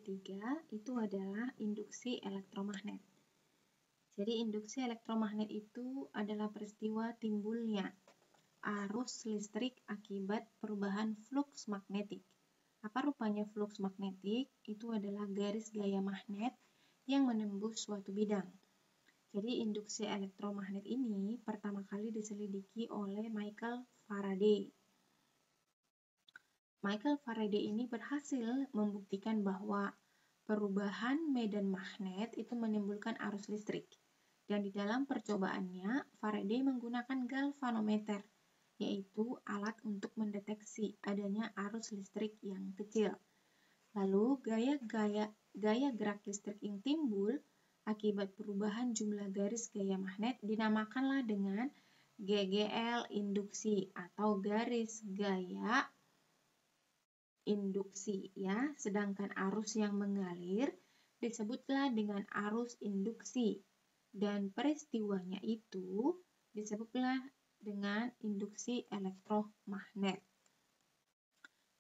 ketiga itu adalah induksi elektromagnet. Jadi induksi elektromagnet itu adalah peristiwa timbulnya arus listrik akibat perubahan fluks magnetik. Apa rupanya fluks magnetik? Itu adalah garis gaya magnet yang menembus suatu bidang. Jadi induksi elektromagnet ini pertama kali diselidiki oleh Michael Faraday. Michael Faraday ini berhasil membuktikan bahwa perubahan medan magnet itu menimbulkan arus listrik. Dan di dalam percobaannya, Faraday menggunakan galvanometer, yaitu alat untuk mendeteksi adanya arus listrik yang kecil. Lalu, gaya gerak listrik yang timbul akibat perubahan jumlah garis gaya magnet dinamakanlah dengan GGL induksi atau garis gaya induksi ya, sedangkan arus yang mengalir disebutlah dengan arus induksi dan peristiwanya itu disebutlah dengan induksi elektromagnet.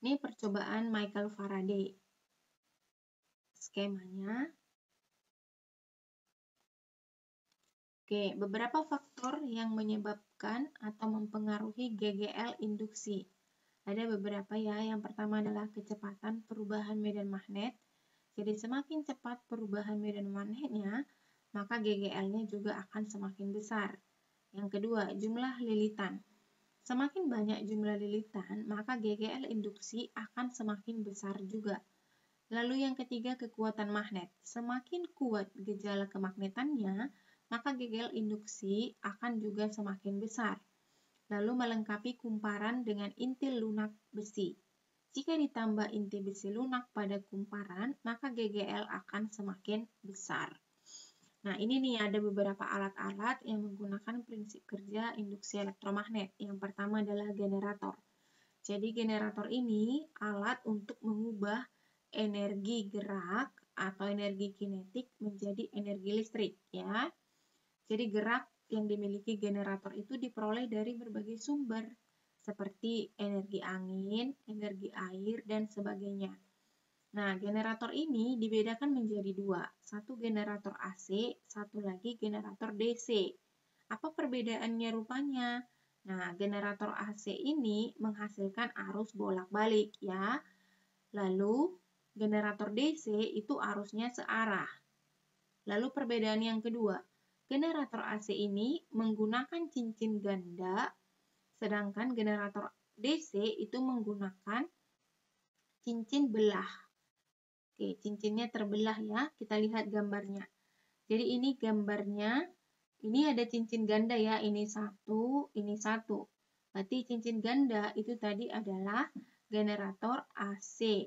Ini percobaan Michael Faraday. Skemanya. Oke, beberapa faktor yang menyebabkan atau mempengaruhi GGL induksi. Ada beberapa ya, yang pertama adalah kecepatan perubahan medan magnet. Jadi semakin cepat perubahan medan magnetnya, maka GGL-nya juga akan semakin besar. Yang kedua, jumlah lilitan. Semakin banyak jumlah lilitan, maka GGL induksi akan semakin besar juga. Lalu yang ketiga, kekuatan magnet. Semakin kuat gejala kemagnetannya, maka GGL induksi akan juga semakin besar. Lalu melengkapi kumparan dengan inti lunak besi. Jika ditambah inti besi lunak pada kumparan, maka GGL akan semakin besar. Nah, ini nih ada beberapa alat-alat yang menggunakan prinsip kerja induksi elektromagnet. Yang pertama adalah generator. Jadi generator ini alat untuk mengubah energi gerak atau energi kinetik menjadi energi listrik ya. Jadi gerak yang dimiliki generator itu diperoleh dari berbagai sumber seperti energi angin, energi air, dan sebagainya. Nah, generator ini dibedakan menjadi dua. Satu generator AC, satu lagi generator DC. Apa perbedaannya rupanya? Nah, generator AC ini menghasilkan arus bolak-balik ya. Lalu, generator DC itu arusnya searah. Lalu perbedaan yang kedua, generator AC ini menggunakan cincin ganda, sedangkan generator DC itu menggunakan cincin belah. Oke, cincinnya terbelah ya, kita lihat gambarnya. Jadi ini gambarnya, ini ada cincin ganda ya, ini satu, ini satu. Berarti cincin ganda itu tadi adalah generator AC.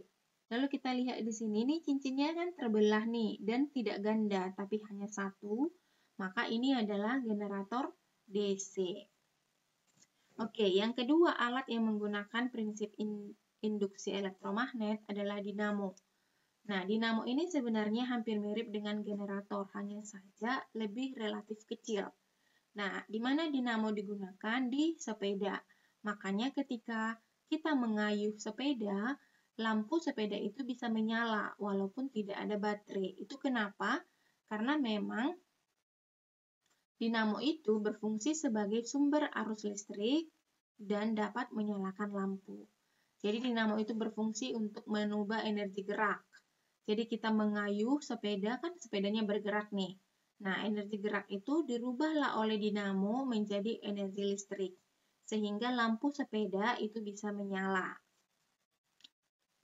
Lalu kita lihat di sini, nih cincinnya kan terbelah nih, dan tidak ganda, tapi hanya satu. Maka ini adalah generator DC. Oke, yang kedua alat yang menggunakan prinsip induksi elektromagnet adalah dinamo. Nah, dinamo ini sebenarnya hampir mirip dengan generator, hanya saja lebih relatif kecil. Nah, di mana dinamo digunakan? Di sepeda. Makanya ketika kita mengayuh sepeda, lampu sepeda itu bisa menyala walaupun tidak ada baterai. Itu kenapa? Karena memang dinamo itu berfungsi sebagai sumber arus listrik dan dapat menyalakan lampu. Jadi dinamo itu berfungsi untuk mengubah energi gerak. Jadi kita mengayuh sepeda, kan sepedanya bergerak nih. Nah, energi gerak itu dirubahlah oleh dinamo menjadi energi listrik. Sehingga lampu sepeda itu bisa menyala.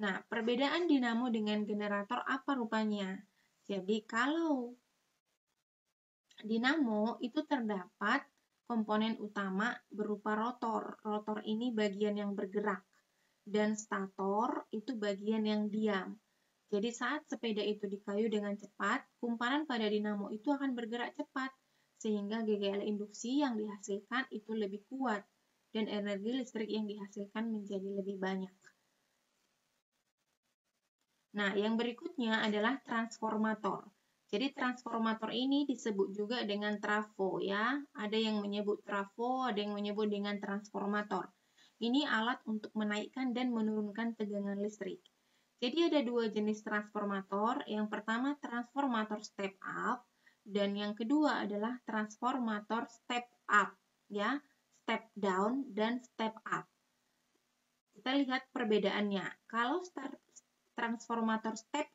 Nah, perbedaan dinamo dengan generator apa rupanya? Jadi kalau dinamo itu terdapat komponen utama berupa rotor. Rotor ini bagian yang bergerak. Dan stator itu bagian yang diam. Jadi saat sepeda itu dikayuh dengan cepat, kumparan pada dinamo itu akan bergerak cepat, sehingga GGL induksi yang dihasilkan itu lebih kuat, dan energi listrik yang dihasilkan menjadi lebih banyak. Nah, yang berikutnya adalah transformator. Jadi transformator ini disebut juga dengan trafo ya. Ada yang menyebut trafo, ada yang menyebut dengan transformator. Ini alat untuk menaikkan dan menurunkan tegangan listrik. Jadi ada dua jenis transformator. Yang pertama transformator step up dan yang kedua adalah transformator step up, ya, step down dan step up. Kita lihat perbedaannya. Kalau transformator step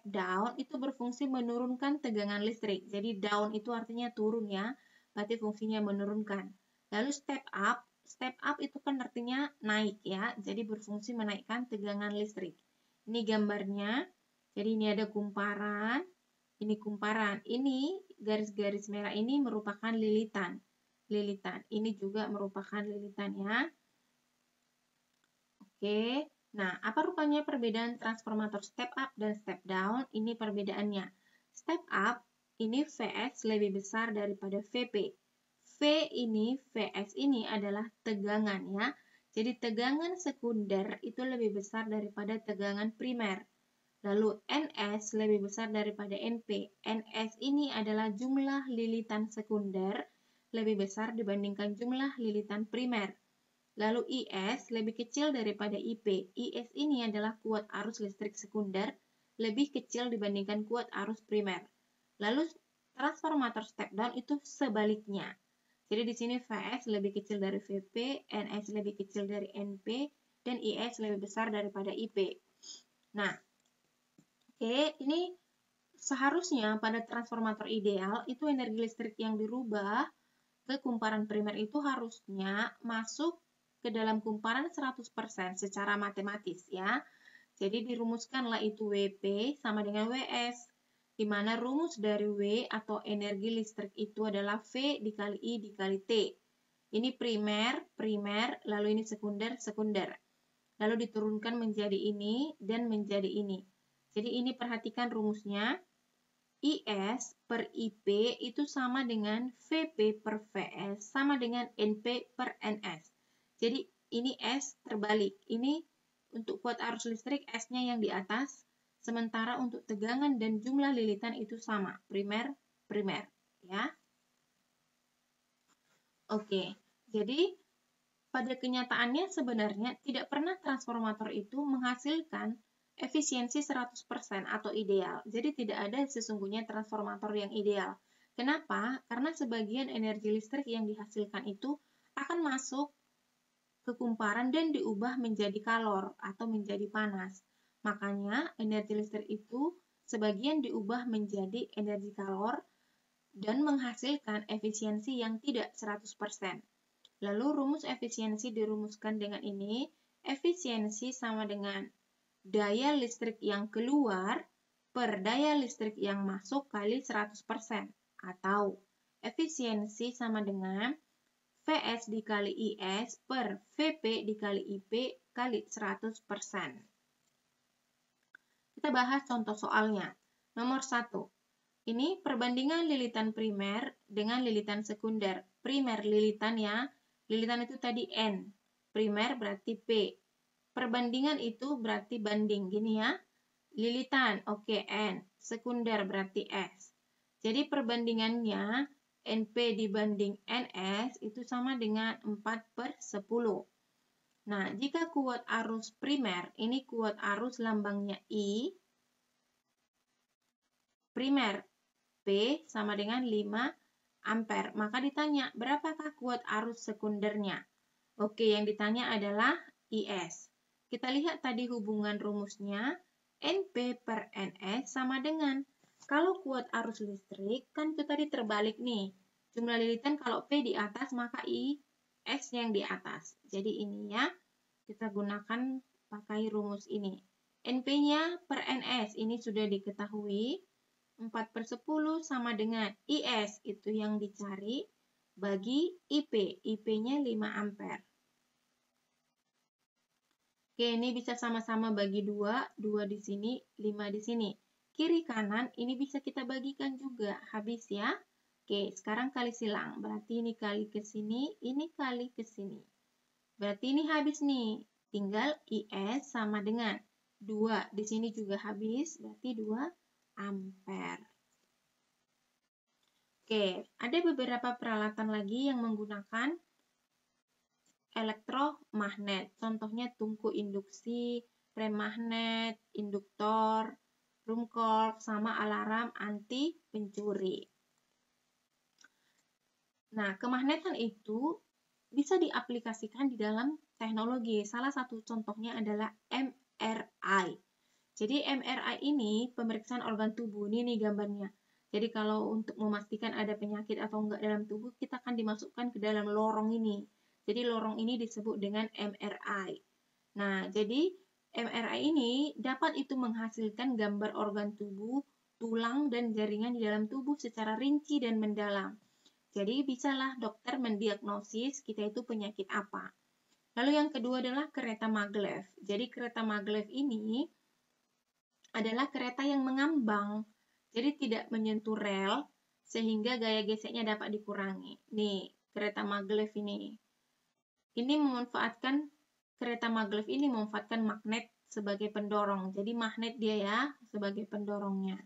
down itu berfungsi menurunkan tegangan listrik. Jadi down itu artinya turun ya, berarti fungsinya menurunkan. Lalu step up itu kan artinya naik ya, jadi berfungsi menaikkan tegangan listrik. Ini gambarnya, jadi ini ada kumparan, ini kumparan. Ini garis-garis merah ini merupakan lilitan. Ini juga merupakan lilitan ya. Oke. Nah, apa rupanya perbedaan transformator step up dan step down? Ini perbedaannya. Step up, ini Vs lebih besar daripada Vp. Vs ini adalah tegangan ya. Jadi tegangan sekunder itu lebih besar daripada tegangan primer. Lalu Ns lebih besar daripada Np. Ns ini adalah jumlah lilitan sekunder lebih besar dibandingkan jumlah lilitan primer. Lalu IS lebih kecil daripada IP. IS ini adalah kuat arus listrik sekunder lebih kecil dibandingkan kuat arus primer. Lalu transformator step down itu sebaliknya. Jadi di sini Vs lebih kecil dari Vp, Ns lebih kecil dari Np, dan IS lebih besar daripada IP. Nah, oke, ini seharusnya pada transformator ideal itu energi listrik yang dirubah ke kumparan primer itu harusnya masuk ke dalam kumparan 100% secara matematis ya. Jadi dirumuskanlah itu WP sama dengan WS, di mana rumus dari W atau energi listrik itu adalah V dikali I dikali T. Ini primer, lalu ini sekunder. Lalu diturunkan menjadi ini dan menjadi ini. Jadi ini perhatikan rumusnya. IS per IP itu sama dengan VP per VS sama dengan NP per NS. Jadi ini S terbalik. Ini untuk kuat arus listrik S-nya yang di atas, sementara untuk tegangan dan jumlah lilitan itu sama, primer, ya. Oke, jadi pada kenyataannya sebenarnya tidak pernah transformator itu menghasilkan efisiensi 100% atau ideal. Jadi tidak ada sesungguhnya transformator yang ideal. Kenapa? Karena sebagian energi listrik yang dihasilkan itu akan masuk ke kumparan dan diubah menjadi kalor atau menjadi panas. Makanya energi listrik itu sebagian diubah menjadi energi kalor dan menghasilkan efisiensi yang tidak 100%. Lalu rumus efisiensi dirumuskan dengan ini. Efisiensi sama dengan daya listrik yang keluar per daya listrik yang masuk kali 100%. Atau efisiensi sama dengan Vs dikali IS per Vp dikali IP kali 100%. Kita bahas contoh soalnya. Nomor 1. Ini perbandingan lilitan primer dengan lilitan sekunder. Primer lilitan ya. Lilitan itu tadi N. Primer berarti P. Perbandingan itu berarti banding. Gini ya. Lilitan, oke, N. Sekunder berarti S. Jadi perbandingannya NP dibanding NS itu sama dengan 4/10. Nah, jika kuat arus primer, ini kuat arus lambangnya I. Primer P sama dengan 5 ampere. Maka ditanya, berapakah kuat arus sekundernya? Oke, yang ditanya adalah IS. Kita lihat tadi hubungan rumusnya, NP per NS sama dengan, kalau kuat arus listrik, kan itu tadi terbalik nih. Jumlah lilitan kalau P di atas, maka IS yang di atas. Jadi ini ya, kita gunakan pakai rumus ini. NP-nya per NS, ini sudah diketahui. 4/10 sama dengan IS, itu yang dicari, bagi IP. IP-nya 5 ampere. Oke, ini bisa sama-sama bagi 2 di sini, 5 di sini. Kiri kanan ini bisa kita bagikan juga, habis ya. Oke, sekarang kali silang. Berarti ini kali ke sini, ini kali ke sini. Berarti ini habis nih. Tinggal IS sama dengan 2. Di sini juga habis, berarti 2 ampere. Oke, ada beberapa peralatan lagi yang menggunakan elektromagnet. Contohnya tungku induksi, premagnet, induktor, room clock, sama alarm anti pencuri. Nah, kemagnetan itu bisa diaplikasikan di dalam teknologi. Salah satu contohnya adalah MRI. Jadi MRI ini pemeriksaan organ tubuh. Ini nih gambarnya. Jadi kalau untuk memastikan ada penyakit atau enggak dalam tubuh, kita akan dimasukkan ke dalam lorong ini. Jadi lorong ini disebut dengan MRI. Nah, jadi MRI ini dapat itu menghasilkan gambar organ tubuh, tulang, dan jaringan di dalam tubuh secara rinci dan mendalam. Jadi bisalah dokter mendiagnosis kita itu penyakit apa. Lalu yang kedua adalah kereta maglev. Jadi kereta maglev ini adalah kereta yang mengambang, jadi tidak menyentuh rel sehingga gaya geseknya dapat dikurangi. Nih, kereta maglev ini. Kereta maglev ini memanfaatkan magnet sebagai pendorong. Jadi magnet dia ya sebagai pendorongnya.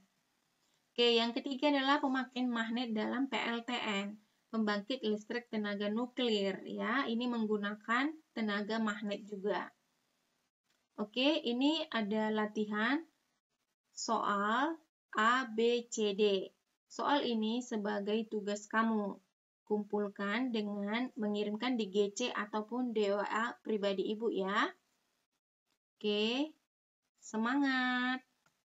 Oke, yang ketiga adalah pemakaian magnet dalam PLTN, pembangkit listrik tenaga nuklir ya. Ini menggunakan tenaga magnet juga. Oke, ini ada latihan soal A, B, C, D. Soal ini sebagai tugas kamu. Kumpulkan dengan mengirimkan di GC ataupun DWA pribadi Ibu ya. Oke, semangat!